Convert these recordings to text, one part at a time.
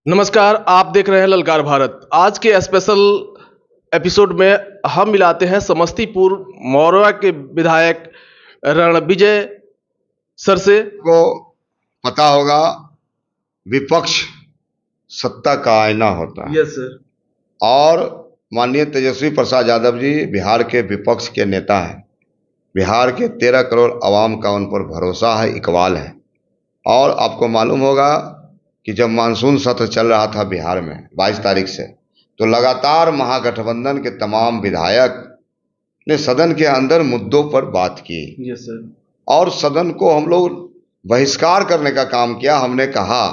नमस्कार, आप देख रहे हैं ललकार भारत। आज के स्पेशल एपिसोड में हम मिलाते हैं समस्तीपुर मौरवा के विधायक रणविजय सर से। को पता होगा, विपक्ष सत्ता का आईना होता है। Yes sir. और माननीय तेजस्वी प्रसाद यादव जी बिहार के विपक्ष के नेता हैं। बिहार के 13 करोड़ आवाम का उन पर भरोसा है, इकबाल है। और आपको मालूम होगा कि जब मानसून सत्र चल रहा था बिहार में 22 तारीख से, तो लगातार महागठबंधन के तमाम विधायक ने सदन के अंदर मुद्दों पर बात की। Yes sir. और सदन को हम लोग बहिष्कार करने का काम किया। हमने कहा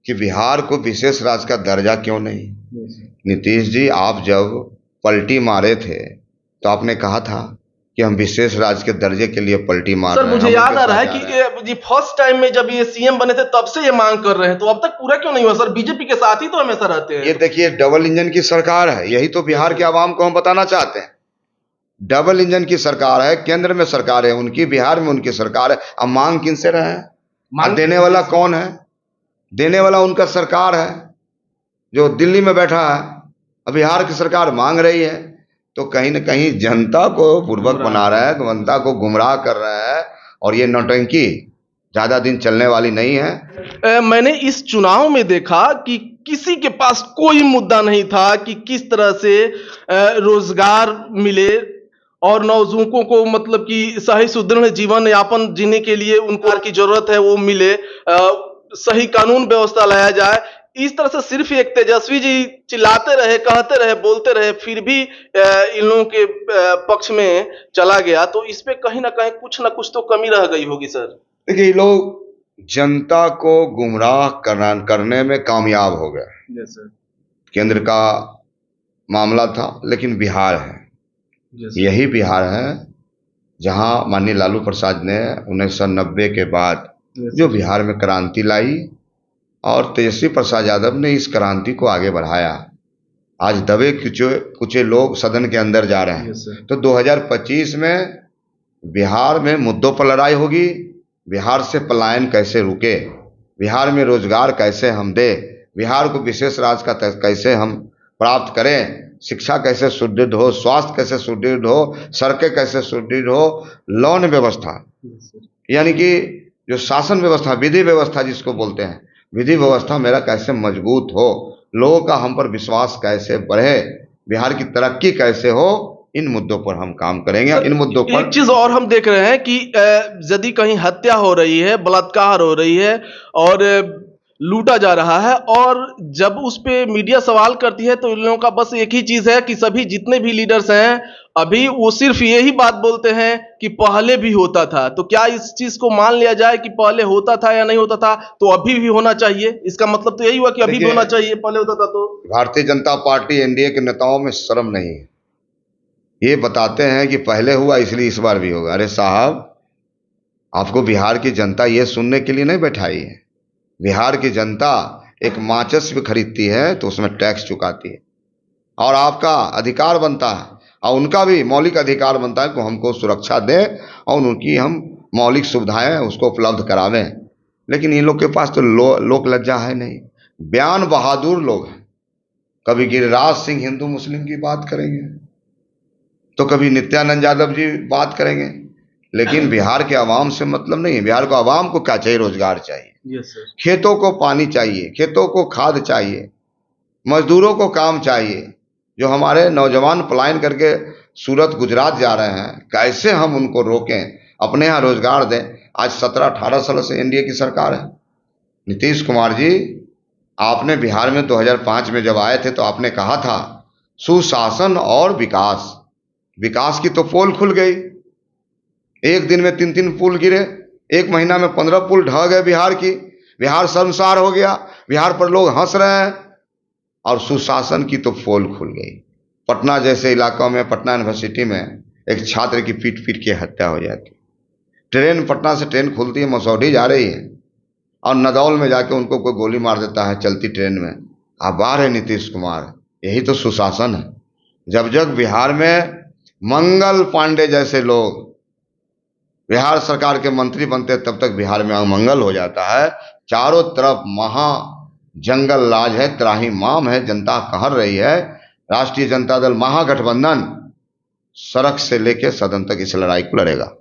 कि बिहार को विशेष राज्य का दर्जा क्यों नहीं। नीतीश जी, आप जब पलटी मारे थे तो आपने कहा था कि हम विशेष राज्य के दर्जे के लिए पलटी मार सर, रहे हैं। मुझे याद आ रहा है कि जी फर्स्ट टाइम में जब ये सीएम बने थे तब से ये मांग कर रहे हैं, तो अब तक पूरा क्यों नहीं हुआ सर? बीजेपी के साथ ही तो हमेशा रहते हैं। ये देखिए, डबल इंजन की सरकार है। यही तो बिहार के आवाम को हम बताना चाहते हैं। डबल इंजन की सरकार है, केंद्र में सरकार है उनकी, बिहार में उनकी सरकार है। अब मांग किन से रहे हैं? देने वाला कौन है? देने वाला उनका सरकार है जो दिल्ली में बैठा है। अब बिहार की सरकार मांग रही है, तो कहीं ना कहीं जनता को पूर्वक बना रहा है, जनता को गुमराह कर रहा है। और ये नौटंकी ज्यादा दिन चलने वाली नहीं है। मैंने इस चुनाव में देखा कि किसी के पास कोई मुद्दा नहीं था कि किस तरह से रोजगार मिले और नवयुवकों को मतलब कि सही सुदृढ़ जीवन यापन जीने के लिए उनको की जरूरत है वो मिले, सही कानून व्यवस्था लाया जाए। इस तरह से सिर्फ एक तेजस्वी जी चिल्लाते रहे, कहते रहे, बोलते रहे, फिर भी इन लोगों के पक्ष में चला गया। तो इस पे कहीं ना कुछ तो कमी रह गई होगी सर। देखिए, ये लोग जनता को गुमराह करने में कामयाब हो गए। Yes sir. केंद्र का मामला था, लेकिन बिहार है, यही बिहार है जहां माननीय लालू प्रसाद ने 1990 के बाद जो बिहार में क्रांति लाई, और तेजस्वी प्रसाद यादव ने इस क्रांति को आगे बढ़ाया। आज दबे कुचे लोग सदन के अंदर जा रहे हैं। तो 2025 में बिहार में मुद्दों पर लड़ाई होगी। बिहार से पलायन कैसे रुके, बिहार में रोजगार कैसे हम दे, बिहार को विशेष राज्य का कैसे हम प्राप्त करें, शिक्षा कैसे सुदृढ़ हो, स्वास्थ्य कैसे सुदृढ़ हो, सड़कें कैसे सुदृढ़ हो, लॉन व्यवस्था यानी कि जो शासन व्यवस्था, विधि व्यवस्था जिसको बोलते हैं, विधि व्यवस्था मेरा कैसे मजबूत हो, लोगों का हम पर विश्वास कैसे बढ़े, बिहार की तरक्की कैसे हो, इन मुद्दों पर हम काम करेंगे। इन मुद्दों पर एक चीज और हम देख रहे हैं कि यदि कहीं हत्या हो रही है, बलात्कार हो रही है और लूटा जा रहा है, और जब उस पे मीडिया सवाल करती है तो इन लोगों का बस एक ही चीज है कि सभी जितने भी लीडर्स हैं अभी वो सिर्फ यही बात बोलते हैं कि पहले भी होता था। तो क्या इस चीज को मान लिया जाए कि पहले होता था या नहीं होता था, तो अभी भी होना चाहिए? इसका मतलब तो यही हुआ कि अभी भी होना चाहिए, पहले होता था तो। भारतीय जनता पार्टी एनडीए के नेताओं में शर्म नहीं है। ये बताते हैं कि पहले हुआ इसलिए इस बार भी होगा। अरे साहब, आपको बिहार की जनता ये सुनने के लिए नहीं बैठाई है। बिहार की जनता एक माचिस भी खरीदती है तो उसमें टैक्स चुकाती है, और आपका अधिकार बनता है और उनका भी मौलिक अधिकार बनता है कि हमको सुरक्षा दें और उनकी हम मौलिक सुविधाएं उसको उपलब्ध करावें। लेकिन इन लोग के पास तो लोक लज्जा है नहीं। बयान बहादुर लोग हैं। कभी गिरिराज सिंह हिंदू मुस्लिम की बात करेंगे, तो कभी नित्यानंद यादव जी बात करेंगे, लेकिन बिहार के आवाम से मतलब नहीं है। बिहार को आवाम को क्या चाहिए? रोजगार चाहिए। Yes sir. खेतों को पानी चाहिए, खेतों को खाद चाहिए, मजदूरों को काम चाहिए। जो हमारे नौजवान पलायन करके सूरत गुजरात जा रहे हैं, कैसे हम उनको रोकें, अपने यहाँ रोजगार दें। आज 17-18 साल से एनडीए की सरकार है। नीतीश कुमार जी, आपने बिहार में 2005 में जब आए थे तो आपने कहा था सुशासन और विकास। विकास की तो पोल खुल गई। एक दिन में 3 पुल गिरे, एक महीना में 15 पुल ढह गए बिहार की। बिहार शर्मसार हो गया, बिहार पर लोग हंस रहे हैं। और सुशासन की तो पोल खुल गई। पटना जैसे इलाकों में, पटना यूनिवर्सिटी में एक छात्र की पीट के हत्या हो जाती। ट्रेन, पटना से ट्रेन खुलती है, मसौढ़ी जा रही है, और नदौल में जाके उनको कोई गोली मार देता है चलती ट्रेन में। आभार है नीतीश कुमार, यही तो सुशासन है। जब जब बिहार में मंगल पांडे जैसे लोग बिहार सरकार के मंत्री बनते तब तक बिहार में अमंगल हो जाता है। चारों तरफ जंगल राज है, त्राहिमाम है, जनता कहर रही है। राष्ट्रीय जनता दल महागठबंधन सड़क से लेकर सदन तक इस लड़ाई को लड़ेगा।